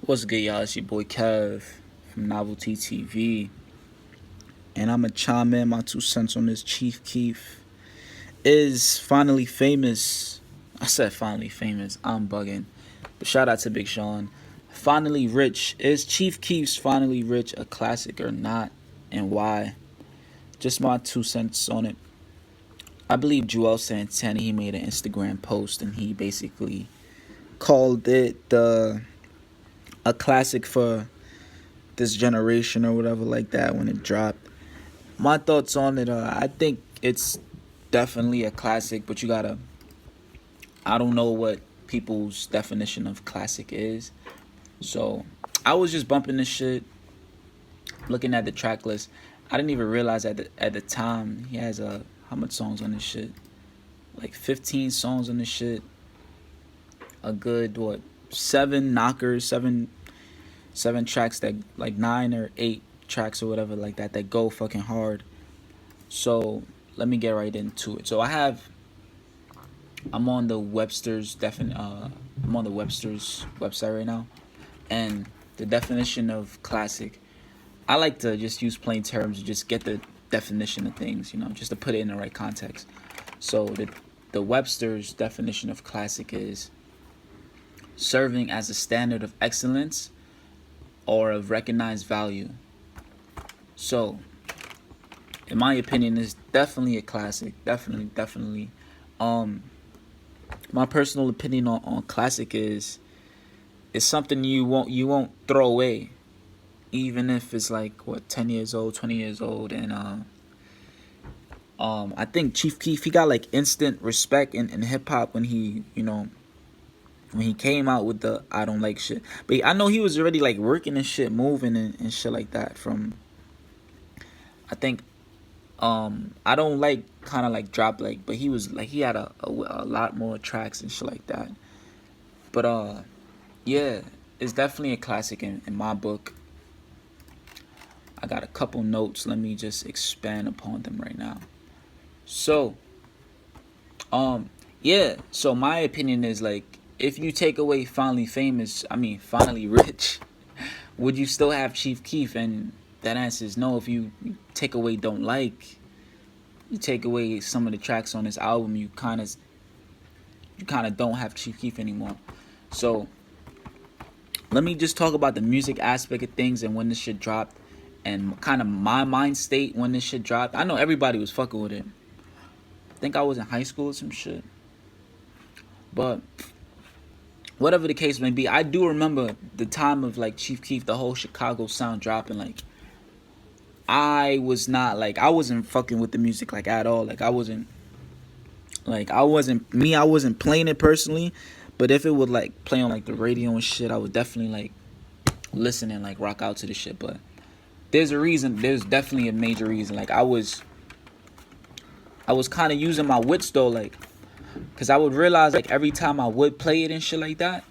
What's good, y'all? It's your boy Kev from Novelty TV, and I'ma chime in my 2 cents on this. Chief Keef is finally famous. I said finally famous. I'm bugging, but shout out to Big Sean. Finally rich. Is Chief Keef's finally rich a classic or not, and why? Just my 2 cents on it. I believe Joel Santana, he made an Instagram post and he basically called it a classic for this generation or whatever like that when it dropped. My thoughts on it, I think it's definitely a classic, but I don't know what people's definition of classic is. So I was just bumping this shit, looking at the track list. I didn't even realize at the time he has how much songs on this shit? Like 15 songs on this shit. A good what? Seven knockers, seven tracks that like 9 or 8 tracks or whatever like that go fucking hard. So let me get right into it. So I'm on the I'm on the Webster's website right now, and the definition of classic. I like to just use plain terms to just get the definition of things, just to put it in the right context. So the Webster's definition of classic is serving as a standard of excellence or of recognized value. So, in my opinion, it's definitely a classic. Definitely. Um, my personal opinion on classic is it's something you won't throw away, even if it's like what 10 years old, 20 years old, and I think Chief Keef, he got like instant respect in hip hop when he came out with the I don't like shit. But I know he was already like working and shit, moving and shit like that from I think I don't like kind of like drop like, but he was like he had a lot more tracks and shit like that. But yeah, it's definitely a classic in my book. I got a couple notes. Let me just expand upon them right now. So yeah. So my opinion is like if you take away finally famous, I mean finally rich, would you still have Chief Keef? And that answer is no. If you take away don't like, you take away some of the tracks on this album, you kind of don't have Chief Keef anymore. So let me just talk about the music aspect of things and when this shit dropped, and kind of my mind state when this shit dropped. I know everybody was fucking with it. I think I was in high school or some shit, but whatever the case may be, I do remember the time of like Chief Keef, the whole Chicago sound dropping. Like I wasn't fucking with the music like at all. I wasn't playing it personally, but if it would like play on like the radio and shit, I would definitely like listen and like rock out to the shit. But there's definitely a major reason. Like I was kind of using my wits though, like, cause I would realize like every time I would play it and shit like that,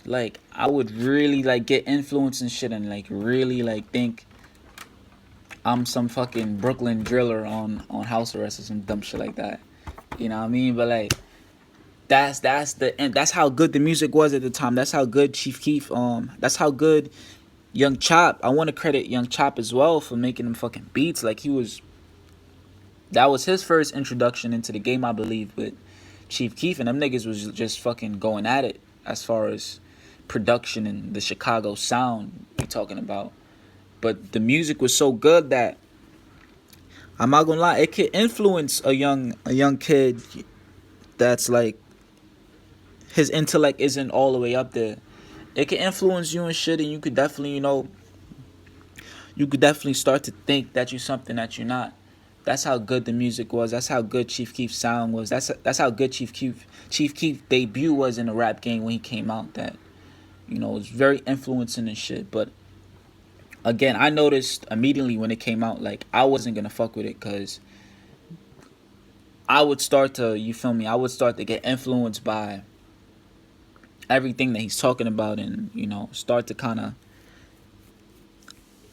like I would really like get influence and shit and like really like think I'm some fucking Brooklyn driller on house arrest or some dumb shit like that. You know what I mean? But like that's how good the music was at the time. That's how good Chief Keef. That's how good Young Chop. I want to credit Young Chop as well for making them fucking beats. Like that was his first introduction into the game, I believe, with Chief Keef, and them niggas was just fucking going at it as far as production and the Chicago sound we talking about. But the music was so good that I'm not gonna lie, it could influence a young kid that's like his intellect isn't all the way up there. It can influence you and shit, and you could definitely start to think that you're something that you're not. That's how good the music was. That's how good Chief Keef's sound was. That's how good Chief Keef debut was in the rap game when he came out. That it was very influencing and shit. But again, I noticed immediately when it came out, like I wasn't gonna fuck with it because I would start to, you feel me? I would start to get influenced by everything that he's talking about, and start to kind of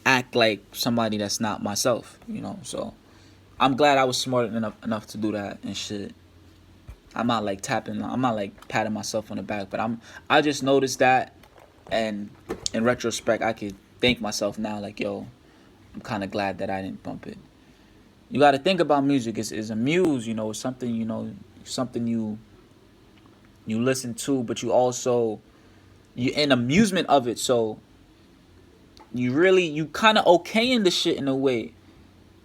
act like somebody that's not myself. So I'm glad I was smart enough to do that and shit. I'm not like patting myself on the back, but I just noticed that And in retrospect, I could thank myself now, like, yo, I'm kind of glad that I didn't bump it. You got to think about music. It's a muse, you know, it's something, you know, something you listen to, but you also you in amusement of it. So you kind of okay in the shit in a way.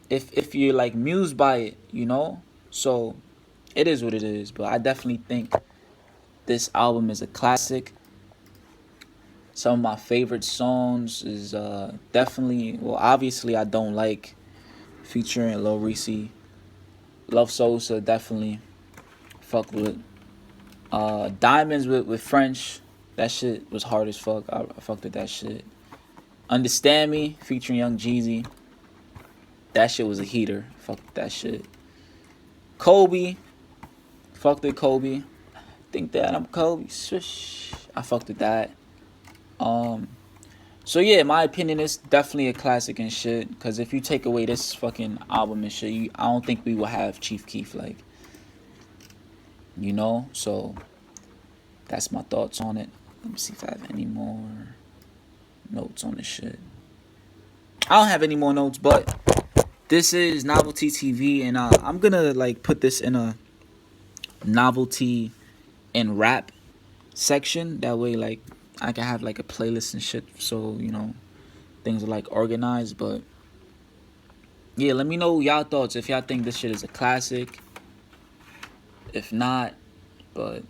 If you're like mused by it, you know. So it is what it is. But I definitely think this album is a classic. Some of my favorite songs is definitely, well, obviously I don't like featuring Lil Reese. Love Sosa definitely fuck with. Diamonds with French. That shit was hard as fuck. I fucked with that shit. Understand Me featuring Young Jeezy. That shit was a heater. Fuck with that shit. Kobe. Fucked with Kobe. Think that I'm Kobe. Swish. I fucked with that. Um. So yeah, in my opinion, it's definitely a classic and shit. Cause if you take away this fucking album and shit, I don't think we will have Chief Keef, like, you know. So that's my thoughts on it. Let me see if I have any more notes on this shit. I don't have any more notes, but this is Novelty TV, and I'm gonna like put this in a novelty and rap section. That way, like, I can have like a playlist and shit, so you know things are like organized. But yeah, let me know y'all thoughts if y'all think this shit is a classic. If not, but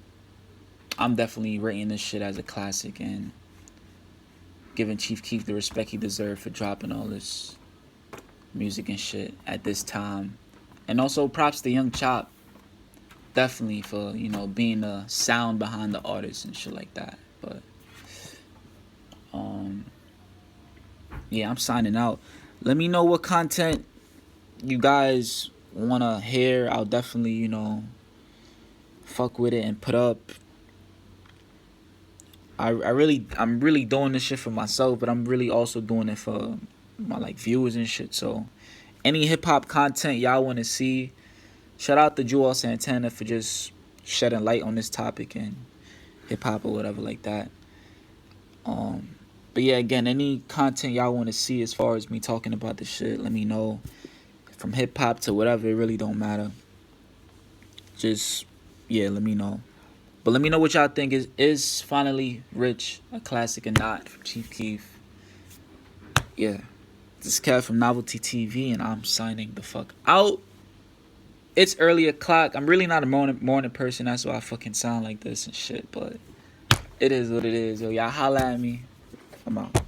I'm definitely rating this shit as a classic and giving Chief Keef the respect he deserved for dropping all this music and shit at this time. And also props to Young Chop, definitely, for, you know, being the sound behind the artist and shit like that. But yeah, I'm signing out. Let me know what content you guys wanna hear. I'll definitely, you know, fuck with it and put up. I'm really doing this shit for myself, but I'm really also doing it for my like viewers and shit. So any hip hop content y'all want to see, shout out to Joel Santana for just shedding light on this topic and hip hop or whatever like that. But yeah, again, any content y'all want to see as far as me talking about this shit, let me know. From hip hop to whatever, it really don't matter. Just yeah, let me know. But let me know what y'all think. Is Finally Rich a classic or not from Chief Keef? Yeah. This is Kev from Novelty TV, and I'm signing the fuck out. It's early o'clock. I'm really not a morning person. That's why I fucking sound like this and shit. But it is what it is. Yo, y'all holla at me. I'm out.